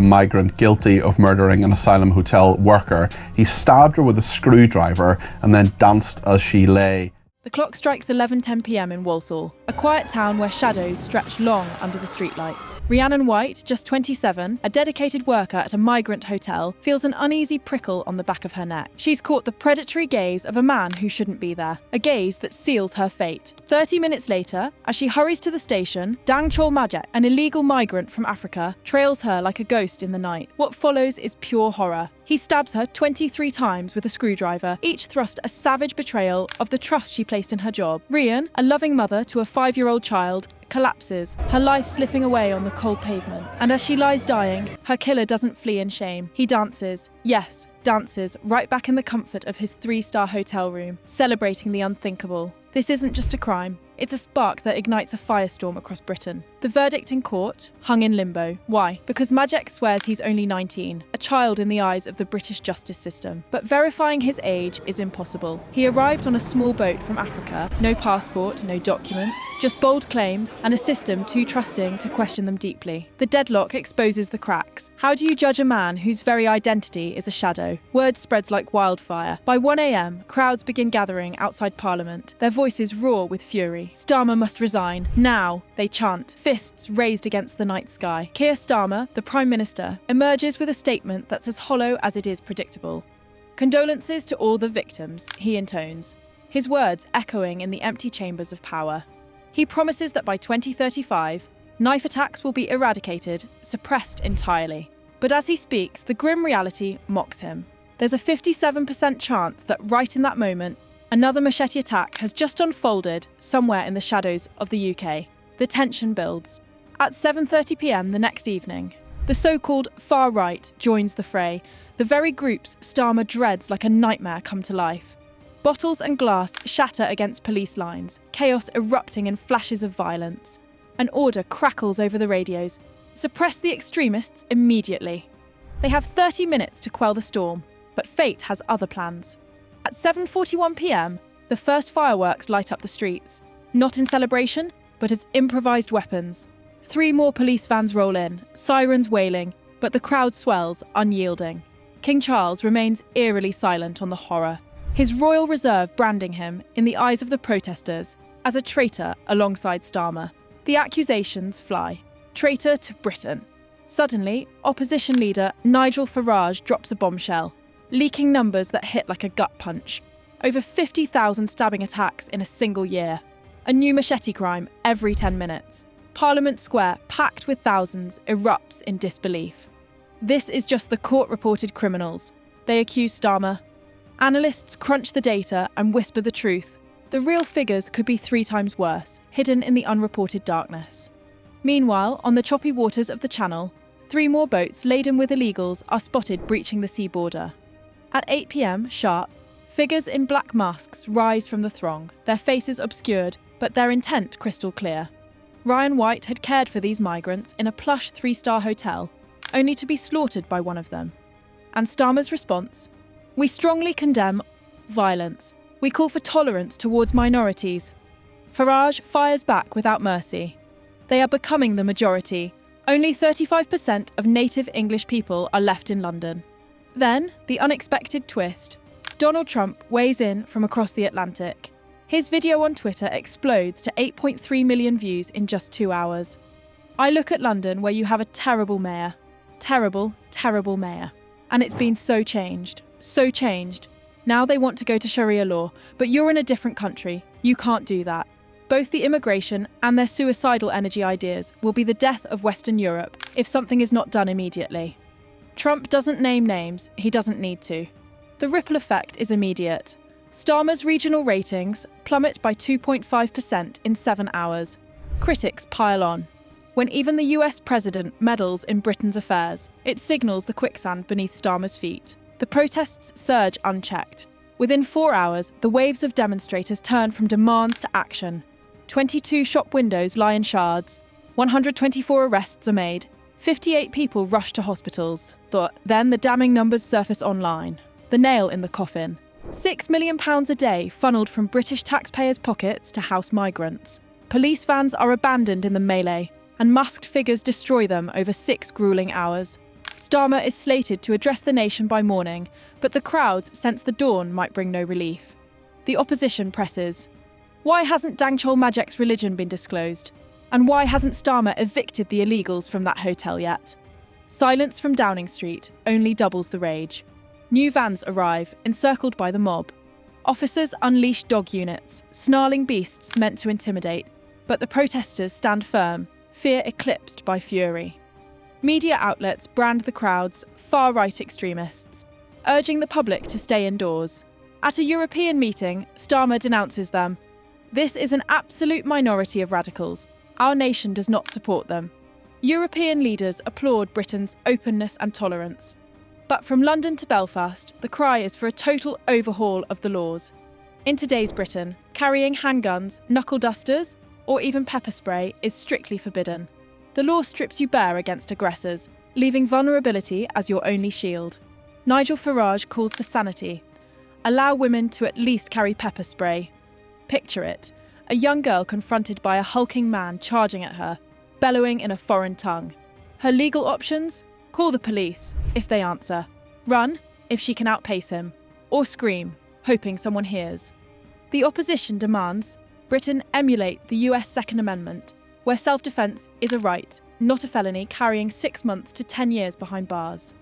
migrant guilty of murdering an asylum hotel worker. He stabbed her with a screwdriver and then danced as she lay. The clock strikes 11:10 p.m. in Walsall, a quiet town where shadows stretch long under the streetlights. Rhiannon White, just 27, a dedicated worker at a migrant hotel, feels an uneasy prickle on the back of her neck. She's caught the predatory gaze of a man who shouldn't be there, a gaze that seals her fate. 30 minutes later, as she hurries to the station, Dang Chol Majek, an illegal migrant from Africa, trails her like a ghost in the night. What follows is pure horror. He stabs her 23 times with a screwdriver, each thrust a savage betrayal of the trust she placed in her job. Rhian, a loving mother to a 5-year-old child, collapses, her life slipping away on the cold pavement. And as she lies dying, her killer doesn't flee in shame. He dances. Yes, dances, right back in the comfort of his 3-star hotel room, celebrating the unthinkable. This isn't just a crime. It's a spark that ignites a firestorm across Britain. The verdict in court hung in limbo. Why? Because Majek swears he's only 19, a child in the eyes of the British justice system. But verifying his age is impossible. He arrived on a small boat from Africa, no passport, no documents, just bold claims and a system too trusting to question them deeply. The deadlock exposes the cracks. How do you judge a man whose very identity is a shadow? Word spreads like wildfire. By 1 a.m, crowds begin gathering outside Parliament. Their voices roar with fury. Starmer must resign. Now, they chant, fists raised against the night sky. Keir Starmer, the Prime Minister, emerges with a statement that's as hollow as it is predictable. Condolences to all the victims, he intones, his words echoing in the empty chambers of power. He promises that by 2035, knife attacks will be eradicated, suppressed entirely. But as he speaks, the grim reality mocks him. There's a 57% chance that right in that moment, another machete attack has just unfolded somewhere in the shadows of the UK. The tension builds. At 7:30 p.m. the next evening, the so-called far right joins the fray, the very groups Starmer dreads like a nightmare come to life. Bottles and glass shatter against police lines, chaos erupting in flashes of violence. An order crackles over the radios. Suppress the extremists immediately. They have 30 minutes to quell the storm, but fate has other plans. At 7:41 p.m, the first fireworks light up the streets, not in celebration, but as improvised weapons. 3 more police vans roll in, sirens wailing, but the crowd swells, unyielding. King Charles remains eerily silent on the horror, his royal reserve branding him, in the eyes of the protesters, as a traitor alongside Starmer. The accusations fly. Traitor to Britain. Suddenly, opposition leader Nigel Farage drops a bombshell, leaking numbers that hit like a gut punch. Over 50,000 stabbing attacks in a single year. A new machete crime every 10 minutes. Parliament Square, packed with thousands, erupts in disbelief. This is just the court-reported criminals. They accuse Starmer. Analysts crunch the data and whisper the truth. The real figures could be 3 times worse, hidden in the unreported darkness. Meanwhile, on the choppy waters of the Channel, 3 more boats laden with illegals are spotted breaching the sea border. At 8 p.m, sharp, figures in black masks rise from the throng, their faces obscured, but their intent crystal clear. Ryan White had cared for these migrants in a plush 3-star hotel, only to be slaughtered by one of them. And Starmer's response? We strongly condemn violence. We call for tolerance towards minorities. Farage fires back without mercy. They are becoming the majority. Only 35% of native English people are left in London. Then, the unexpected twist. Donald Trump weighs in from across the Atlantic. His video on Twitter explodes to 8.3 million views in just 2 hours. I look at London where you have a terrible mayor. Terrible, terrible mayor. And it's been so changed. So changed. Now they want to go to Sharia law, but you're in a different country. You can't do that. Both the immigration and their suicidal energy ideas will be the death of Western Europe if something is not done immediately. Trump doesn't name names, he doesn't need to. The ripple effect is immediate. Starmer's regional ratings plummet by 2.5% in 7 hours. Critics pile on. When even the US president meddles in Britain's affairs, it signals the quicksand beneath Starmer's feet. The protests surge unchecked. Within 4 hours, the waves of demonstrators turn from demands to action. 22 shop windows lie in shards. 124 arrests are made. 58 people rush to hospitals. But then the damning numbers surface online. The nail in the coffin. £6 million a day funneled from British taxpayers' pockets to house migrants. Police vans are abandoned in the melee, and masked figures destroy them over 6 gruelling hours. Starmer is slated to address the nation by morning, but the crowds sense the dawn might bring no relief. The opposition presses. Why hasn't Dang Chol Majek's religion been disclosed? And why hasn't Starmer evicted the illegals from that hotel yet? Silence from Downing Street only doubles the rage. New vans arrive, encircled by the mob. Officers unleash dog units, snarling beasts meant to intimidate, but the protesters stand firm, fear eclipsed by fury. Media outlets brand the crowds far-right extremists, urging the public to stay indoors. At a European meeting, Starmer denounces them. This is an absolute minority of radicals. Our nation does not support them. European leaders applaud Britain's openness and tolerance. But from London to Belfast, the cry is for a total overhaul of the laws. In today's Britain, carrying handguns, knuckle dusters, or even pepper spray is strictly forbidden. The law strips you bare against aggressors, leaving vulnerability as your only shield. Nigel Farage calls for sanity. Allow women to at least carry pepper spray. Picture it, a young girl confronted by a hulking man charging at her, bellowing in a foreign tongue. Her legal options? Call the police, if they answer. Run, if she can outpace him. Or scream, hoping someone hears. The opposition demands Britain emulate the US Second Amendment, where self-defence is a right, not a felony carrying 6 months to 10 years behind bars.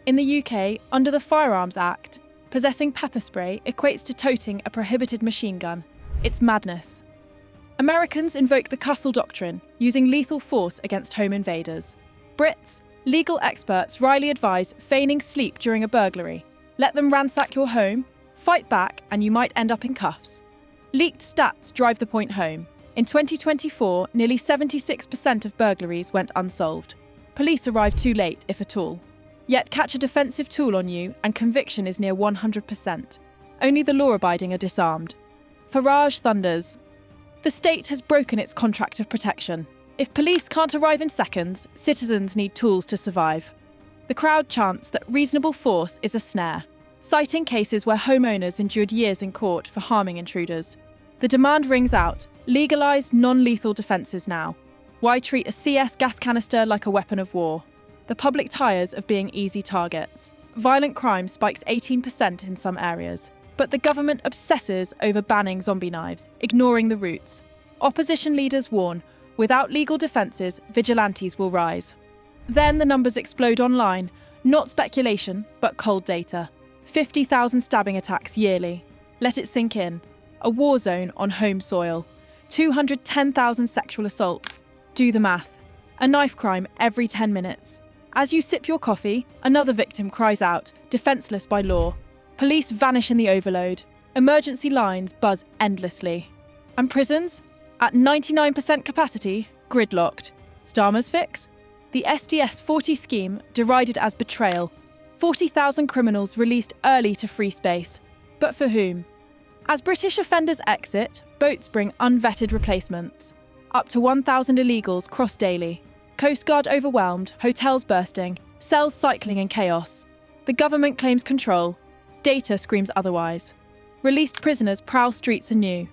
In the UK, under the Firearms Act, possessing pepper spray equates to toting a prohibited machine gun. It's madness. Americans invoke the Cussel Doctrine, using lethal force against home invaders. Brits, legal experts wryly advise feigning sleep during a burglary. Let them ransack your home, fight back, and you might end up in cuffs. Leaked stats drive the point home. In 2024, nearly 76% of burglaries went unsolved. Police arrive too late, if at all. Yet catch a defensive tool on you and conviction is near 100%. Only the law-abiding are disarmed. Farage thunders. The state has broken its contract of protection. If police can't arrive in seconds, citizens need tools to survive. The crowd chants that reasonable force is a snare, citing cases where homeowners endured years in court for harming intruders. The demand rings out, legalise non-lethal defences now. Why treat a CS gas canister like a weapon of war? The public tires of being easy targets. Violent crime spikes 18% in some areas. But the government obsesses over banning zombie knives, ignoring the roots. Opposition leaders warn, without legal defences, vigilantes will rise. Then the numbers explode online, not speculation, but cold data. 50,000 stabbing attacks yearly. Let it sink in. A war zone on home soil. 210,000 sexual assaults. Do the math. A knife crime every 10 minutes. As you sip your coffee, another victim cries out, defenceless by law. Police vanish in the overload. Emergency lines buzz endlessly. And prisons? At 99% capacity, gridlocked. Starmer's fix? The SDS-40 scheme derided as betrayal. 40,000 criminals released early to free space. But for whom? As British offenders exit, boats bring unvetted replacements. Up to 1,000 illegals cross daily. Coast Guard overwhelmed, hotels bursting, cells cycling in chaos. The government claims control. Data screams otherwise. Released prisoners prowl streets anew.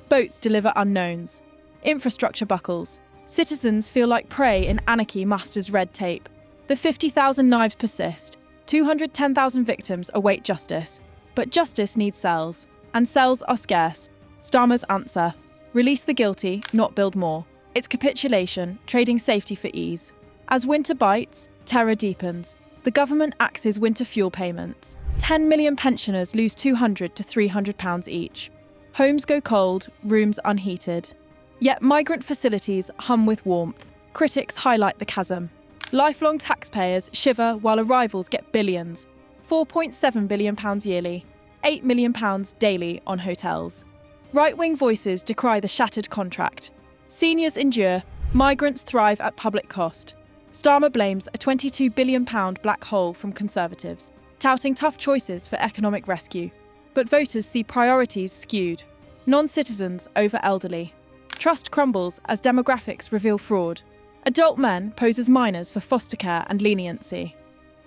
Boats deliver unknowns. Infrastructure buckles. Citizens feel like prey in anarchy masters red tape. The 50,000 knives persist. 210,000 victims await justice. But justice needs cells. And cells are scarce. Starmer's answer: release the guilty, not build more. It's capitulation, trading safety for ease. As winter bites, terror deepens. The government axes winter fuel payments. 10 million pensioners lose £200 to £300 each. Homes go cold, rooms unheated. Yet migrant facilities hum with warmth. Critics highlight the chasm. Lifelong taxpayers shiver while arrivals get billions. £4.7 billion yearly. £8 million daily on hotels. Right-wing voices decry the shattered contract. Seniors endure, migrants thrive at public cost. Starmer blames a £22 billion black hole from Conservatives, touting tough choices for economic rescue. But voters see priorities skewed. Non-citizens over elderly. Trust crumbles as demographics reveal fraud. Adult men pose as minors for foster care and leniency.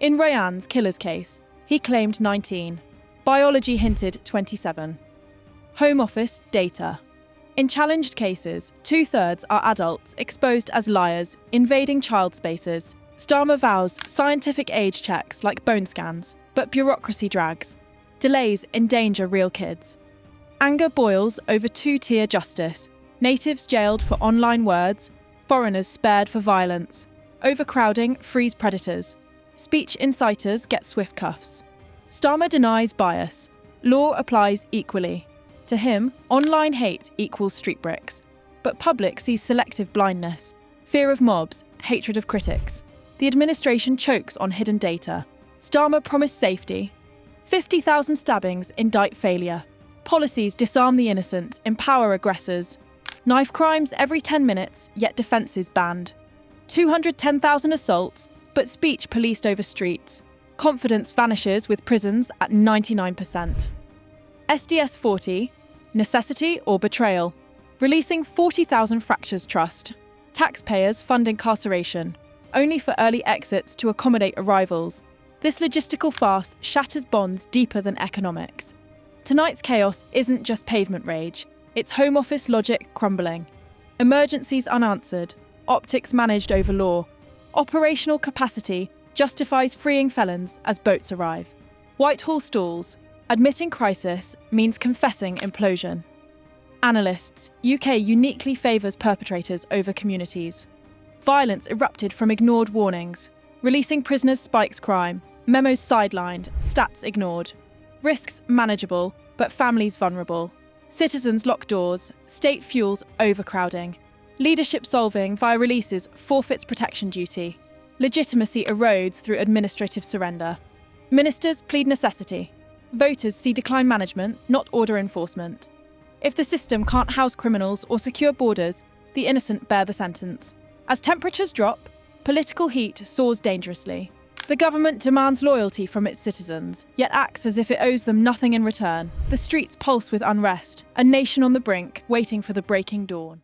In Rayan's killer's case, he claimed 19. Biology hinted 27. Home Office data. In challenged cases, 2/3 are adults exposed as liars, invading child spaces. Starmer vows scientific age checks like bone scans, but bureaucracy drags. Delays endanger real kids. Anger boils over two-tier justice. Natives jailed for online words, foreigners spared for violence. Overcrowding frees predators. Speech inciters get swift cuffs. Starmer denies bias. Law applies equally. To him, online hate equals street bricks. But public sees selective blindness, fear of mobs, hatred of critics. The administration chokes on hidden data. Starmer promised safety. 50,000 stabbings indict failure. Policies disarm the innocent, empower aggressors. Knife crimes every 10 minutes, yet defences banned. 210,000 assaults, but speech policed over streets. Confidence vanishes with prisons at 99%. SDS 40, necessity or betrayal. Releasing 40,000 fractures trust. Taxpayers fund incarceration, only for early exits to accommodate arrivals. This logistical farce shatters bonds deeper than economics. Tonight's chaos isn't just pavement rage, it's Home Office logic crumbling. Emergencies unanswered, optics managed over law. Operational capacity justifies freeing felons as boats arrive. Whitehall stalls. Admitting crisis means confessing implosion. Analysts, UK uniquely favours perpetrators over communities. Violence erupted from ignored warnings. Releasing prisoners spikes crime. Memos sidelined, stats ignored. Risks manageable, but families vulnerable. Citizens lock doors, state fuels overcrowding. Leadership solving via releases forfeits protection duty. Legitimacy erodes through administrative surrender. Ministers plead necessity. Voters see decline management, not order enforcement. If the system can't house criminals or secure borders, the innocent bear the sentence. As temperatures drop, political heat soars dangerously. The government demands loyalty from its citizens, yet acts as if it owes them nothing in return. The streets pulse with unrest, a nation on the brink, waiting for the breaking dawn.